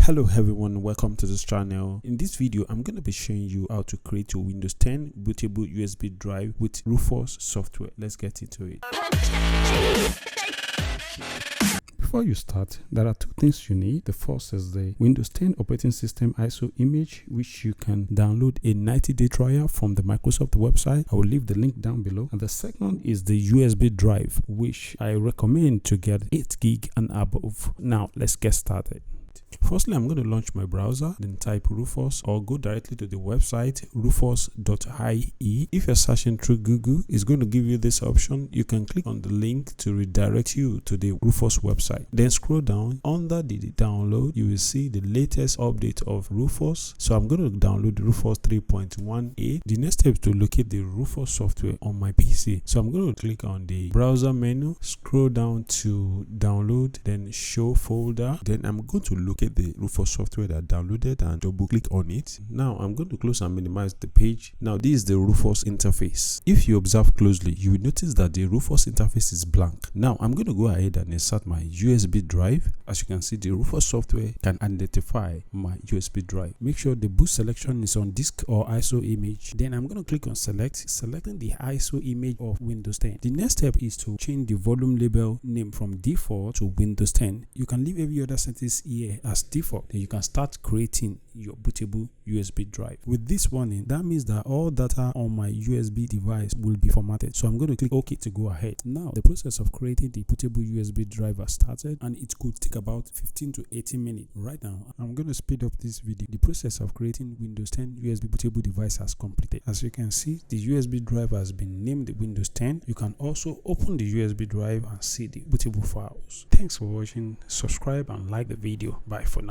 Hello everyone, welcome to this channel. In this video I'm going to be showing you how to create your Windows 10 bootable USB drive with Rufus Software. Let's get into it. Before you start, there are two things you need. The first is the Windows 10 operating system ISO image, which you can download a 90-day trial from the Microsoft website. I will leave the link down below. And the second is the USB drive, which I recommend to get 8 gig and above. Now let's get started. Firstly, I'm going to launch my browser, then type Rufus, or go directly to the website rufus.ie. If you're searching through Google, it's going to give you this option. You can click on the link to redirect you to the Rufus website. Then scroll down. Under the download, you will see the latest update of Rufus. So I'm going to download Rufus 3.18. The next step is to locate the Rufus software on my PC. So I'm going to click on the browser menu, scroll down to download, then show folder. Then I'm going to locate the Rufus software that I downloaded and double click on it. Now I'm going to close and minimize the page. Now this is the Rufus interface. If you observe closely, you will notice that the Rufus interface is blank. Now I'm going to go ahead and insert my USB drive. As you can see, the Rufus software can identify my USB drive. Make sure the boot selection is on disk or ISO image. Then I'm going to click on selecting the ISO image of Windows 10. The next step is to change the volume label name from default to Windows 10. You can leave every other sentence here as default. Then you can start creating your bootable USB drive. With this warning, that means that all data on my USB device will be formatted. So I'm going to click OK to go ahead. Now the process of creating the bootable USB drive has started, and it could take about 15 to 18 minutes. Right now I'm going to speed up this video. The process of creating Windows 10 USB bootable device has completed. As you can see, the USB drive has been named Windows 10. You can also open the USB drive and see the bootable files. Thanks for watching. Subscribe and like the video. Bye for now.